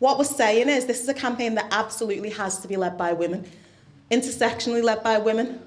What we're saying is this is a campaign that absolutely has to be led by women, intersectionally led by women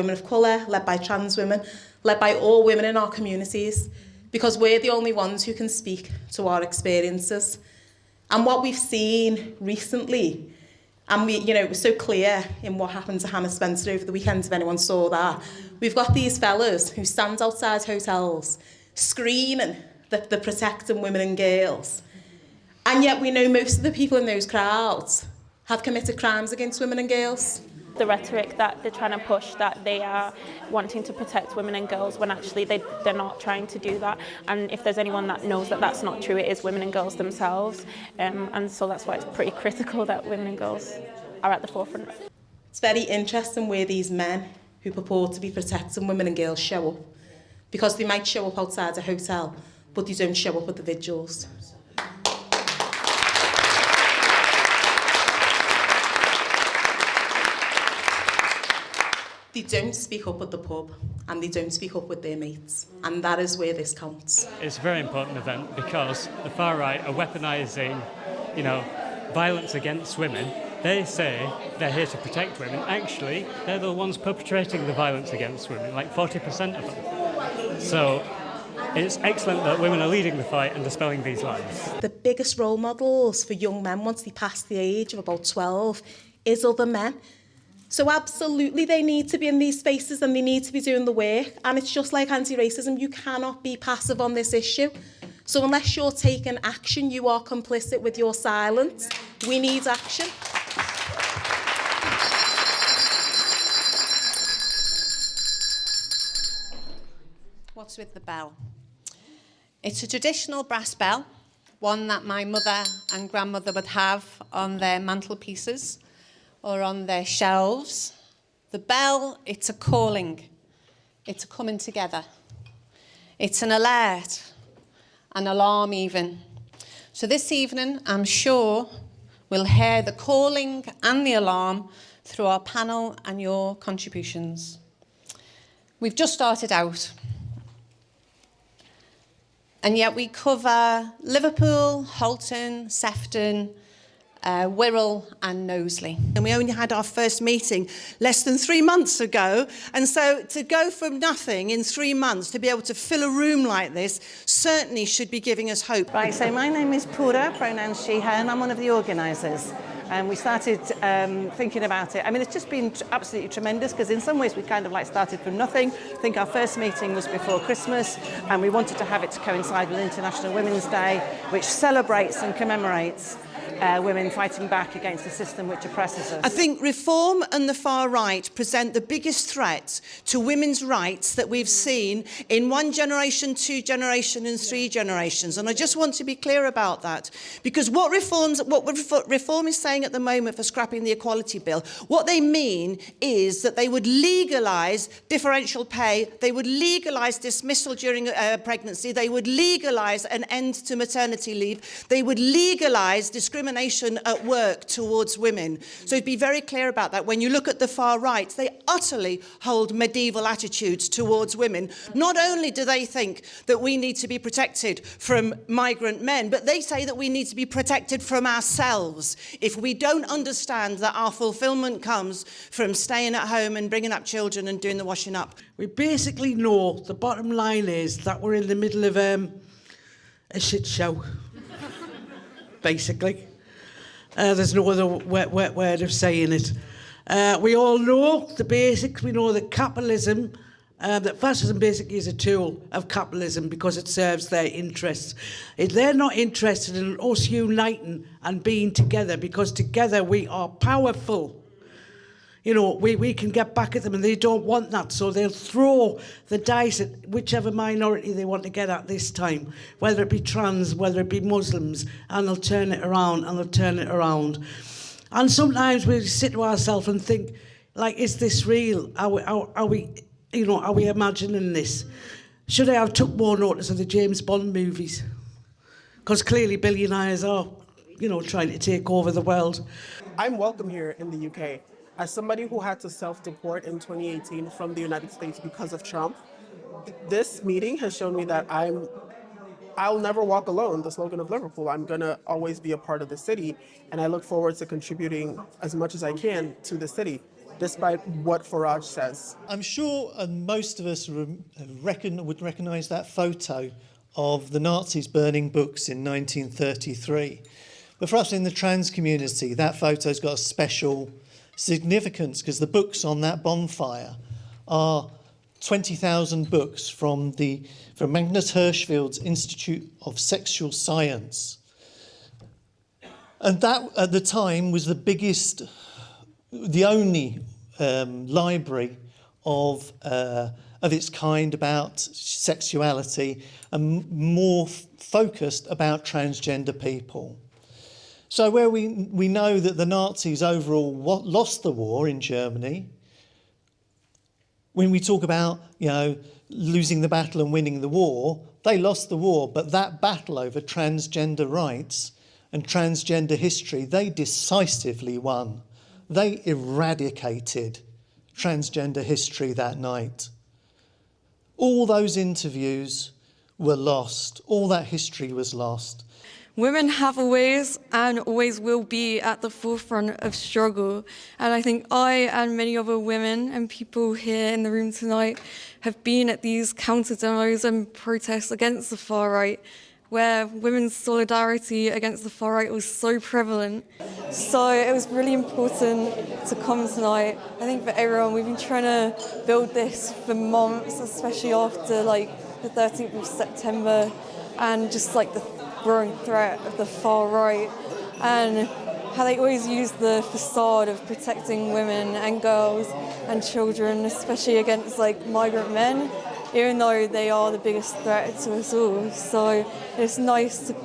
of colour, led by trans women, led by all women in our communities, because we're the only ones who can speak to our experiences. And what we've seen recently, and it was so clear in what happened to Hannah Spencer over the weekend, if anyone saw that, we've got these fellas who stand outside hotels screaming that they're protecting women and girls. And yet we know most of the people in those crowds have committed crimes against women and girls. The rhetoric that they're trying to push, that they are wanting to protect women and girls, when actually they're not trying to do that. And if there's anyone that knows that that's not true, it is women and girls themselves. And so that's why it's pretty critical that women and girls are at the forefront. It's very interesting where these men who purport to be protecting women and girls show up. Because they might show up outside a hotel, but they don't show up at the vigils. They don't speak up at the pub, and they don't speak up with their mates, and that is where this counts. It's a very important event because the far right are weaponising, violence against women. They say they're here to protect women. Actually, they're the ones perpetrating the violence against women, like 40% of them. So it's excellent that women are leading the fight and dispelling these lies. The biggest role models for young men once they pass the age of about 12 is other men. So absolutely they need to be in these spaces and they need to be doing the work. And it's just like anti-racism, you cannot be passive on this issue. So unless you're taking action, you are complicit with your silence. We need action. What's with the bell? It's a traditional brass bell, one that my mother and grandmother would have on their mantelpieces or on their shelves. The bell, it's a calling. It's a coming together. It's an alert, an alarm even. So this evening, I'm sure we'll hear the calling and the alarm through our panel and your contributions. We've just started out. And yet we cover Liverpool, Halton, Sefton, Wirral and Knowsley. And we only had our first meeting less than 3 months ago. And so to go from nothing in 3 months to be able to fill a room like this certainly should be giving us hope. Right, so my name is Pura, pronouns she, her, and I'm one of the organisers. And we started thinking about it. I mean, it's just been absolutely tremendous because in some ways we kind of like started from nothing. I think our first meeting was before Christmas and we wanted to have it to coincide with International Women's Day, which celebrates and commemorates women fighting back against the system which oppresses us. I think reform and the far right present the biggest threat to women's rights that we've seen in 1 generation, 2 generations and 3 generations. And I just want to be clear about that. Because what reform is saying at the moment for scrapping the equality bill, what they mean is that they would legalise differential pay, they would legalise dismissal during pregnancy, they would legalise an end to maternity leave, they would legalise discrimination at work towards women. So be very clear about that. When you look at the far right, they utterly hold medieval attitudes towards women. Not only do they think that we need to be protected from migrant men, but they say that we need to be protected from ourselves if we don't understand that our fulfillment comes from staying at home and bringing up children and doing the washing up. We basically know the bottom line is that we're in the middle of a shit show, basically. There's no other word of saying it. We all know the basics. We know that capitalism, that fascism basically is a tool of capitalism because it serves their interests. They're not interested in us uniting and being together because together we are powerful. You know, we can get back at them and they don't want that, so they'll throw the dice at whichever minority they want to get at this time, whether it be trans, whether it be Muslims, and they'll turn it around and they'll turn it around. And sometimes we sit to ourselves and think, like, is this real? Are we imagining this? Should I have took more notice of the James Bond movies? Because clearly billionaires are, trying to take over the world. I'm welcome here in the UK. As somebody who had to self-deport in 2018 from the United States because of Trump, this meeting has shown me that I'm I'll never walk alone, the slogan of Liverpool. I'm going to always be a part of the city, and I look forward to contributing as much as I can to the city, despite what Farage says. I'm sure most of us would recognise that photo of the Nazis burning books in 1933. But for us in the trans community, that photo's got a special significance because the books on that bonfire are 20,000 books from Magnus Hirschfeld's Institute of Sexual Science. And that, at the time, was the only library of its kind about sexuality and more focused about transgender people. So where we know that the Nazis overall lost the war in Germany, when we talk about, losing the battle and winning the war, they lost the war, but that battle over transgender rights and transgender history, they decisively won. They eradicated transgender history that night. All those interviews were lost. All that history was lost. Women have always and always will be at the forefront of struggle. And I think I and many other women and people here in the room tonight have been at these counter demos and protests against the far right, where women's solidarity against the far right was so prevalent. So it was really important to come tonight. I think for everyone, we've been trying to build this for months, especially after the 13th of September and just the growing threat of the far right and how they always use the facade of protecting women and girls and children, especially against migrant men, even though they are the biggest threat to us all. So it's nice to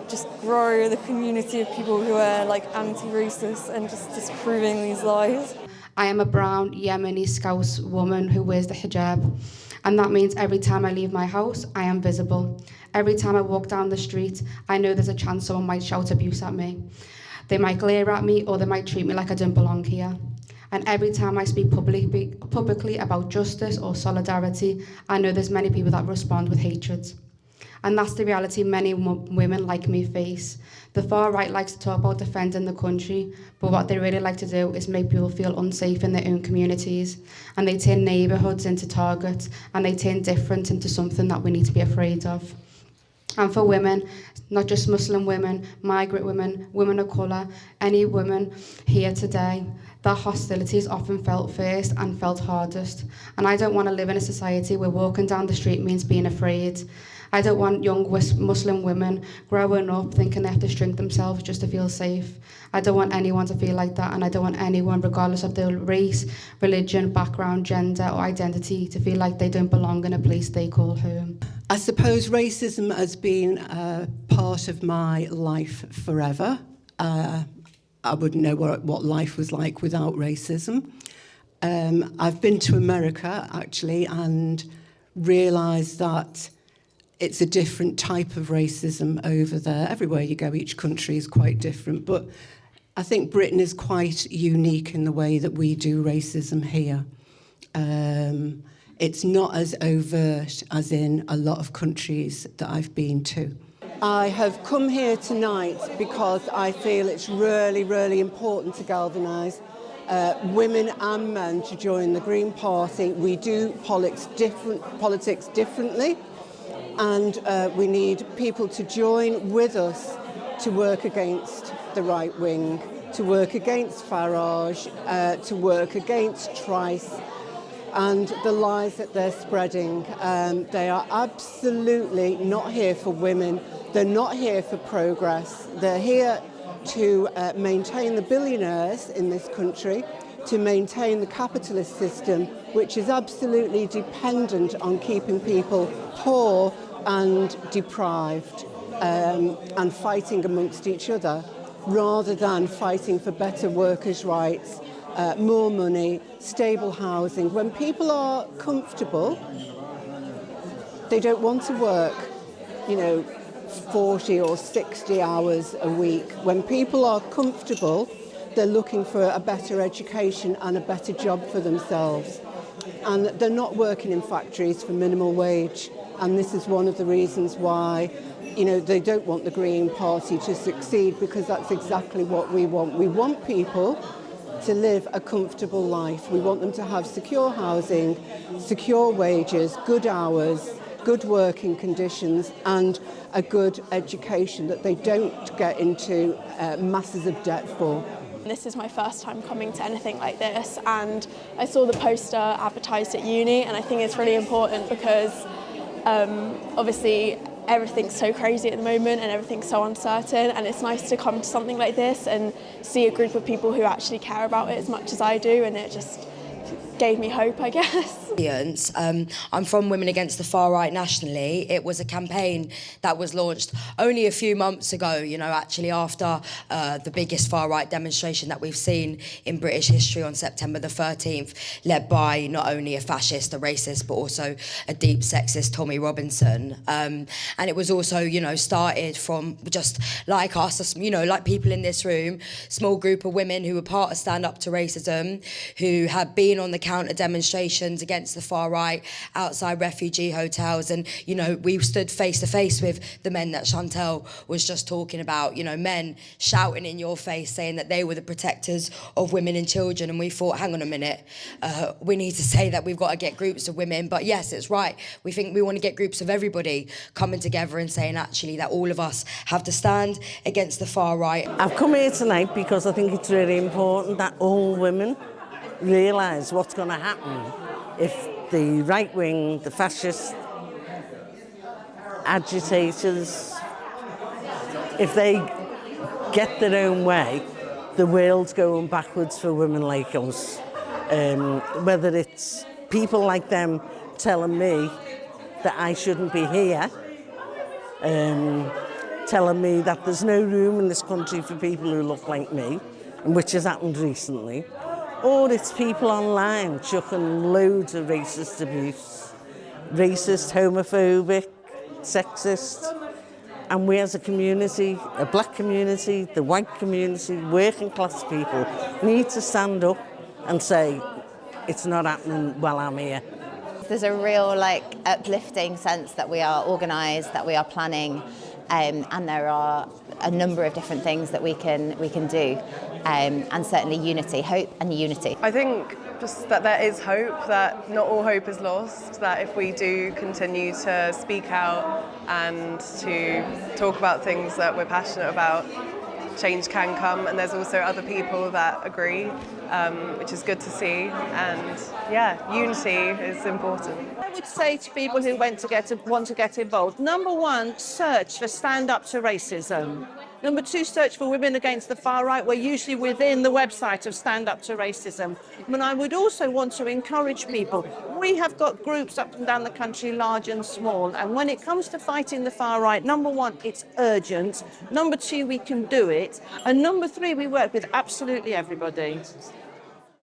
just grow the community of people who are anti-racist and just disproving these lies. I am a brown Yemeni Scouse woman who wears the hijab, and that means every time I leave my house, I am visible. Every time I walk down the street, I know there's a chance someone might shout abuse at me. They might glare at me or they might treat me like I don't belong here. And every time I speak publicly about justice or solidarity, I know there's many people that respond with hatred. And that's the reality many women like me face. The far right likes to talk about defending the country, but what they really like to do is make people feel unsafe in their own communities. And they turn neighbourhoods into targets, and they turn difference into something that we need to be afraid of. And for women, not just Muslim women, migrant women, women of colour, any women here today, that hostility is often felt first and felt hardest. And I don't want to live in a society where walking down the street means being afraid. I don't want young Muslim women growing up thinking they have to shrink themselves just to feel safe. I don't want anyone to feel like that, and I don't want anyone, regardless of their race, religion, background, gender or identity, to feel like they don't belong in a place they call home. I suppose racism has been part of my life forever. I wouldn't know what life was like without racism. I've been to America, actually, and realised that it's a different type of racism over there. Everywhere you go, each country is quite different. But I think Britain is quite unique in the way that we do racism here. It's not as overt as in a lot of countries that I've been to. I have come here tonight because I feel it's really, really important to galvanise women and men to join the Green Party. We do politics differently, and we need people to join with us to work against the right wing, to work against Farage, to work against Trice and the lies that they're spreading. They are absolutely not here for women. They're not here for progress. They're here to maintain the billionaires in this country, to maintain the capitalist system, which is absolutely dependent on keeping people poor and deprived, and fighting amongst each other, rather than fighting for better workers' rights, more money, stable housing. When people are comfortable, they don't want to work, 40 or 60 hours a week. When people are comfortable, they're looking for a better education and a better job for themselves. And they're not working in factories for minimal wage. And this is one of the reasons why you know, they don't want the Green Party to succeed, because that's exactly what we want. We want people to live a comfortable life. We want them to have secure housing, secure wages, good hours, good working conditions, and a good education that they don't get into masses of debt for. This is my first time coming to anything like this, and I saw the poster advertised at uni, and I think it's really important because obviously everything's so crazy at the moment and everything's so uncertain, and it's nice to come to something like this and see a group of people who actually care about it as much as I do, and it just gave me hope, I guess. I'm from Women Against the Far Right nationally. It was a campaign that was launched only a few months ago, you know, actually after the biggest far right demonstration that we've seen in British history on September the 13th, led by not only a fascist, a racist, but also a deep sexist Tommy Robinson. And it was also, you know, started from just like us, you know, like people in this room, small group of women who were part of Stand Up to Racism, who had been on the counter demonstrations against the far right outside refugee hotels, and you know, we stood face to face with the men that Chantel was just talking about, you know, men shouting in your face saying that they were the protectors of women and children, and we thought, hang on a minute, we need to say that we've got to get groups of women, but yes, it's right, we think we want to get groups of everybody coming together and saying actually that all of us have to stand against the far right. I've come here tonight because I think it's really important that all women realise what's going to happen if the right wing, the fascist agitators, if they get their own way, the world's going backwards for women like us. Whether it's people like them telling me that I shouldn't be here, telling me that there's no room in this country for people who look like me, which has happened recently, or it's people online chucking loads of racist abuse, racist, homophobic, sexist. And we as a community, a black community, the white community, working class people, need to stand up and say, it's not happening while I'm here. There's a real uplifting sense that we are organised, that we are planning, and there are a number of different things that we can do, and certainly unity, hope and unity. I think just that there is hope, that not all hope is lost, that if we do continue to speak out and to talk about things that we're passionate about, change can come, and there's also other people that agree, which is good to see, and yeah, unity is important. I would say to people who want to get involved, number one, search for Stand Up to Racism. Number two, search for Women Against the Far Right. We're usually within the website of Stand Up to Racism. And I would also want to encourage people. We have got groups up and down the country, large and small. And when it comes to fighting the far right, number one, it's urgent. Number two, we can do it. And number three, we work with absolutely everybody.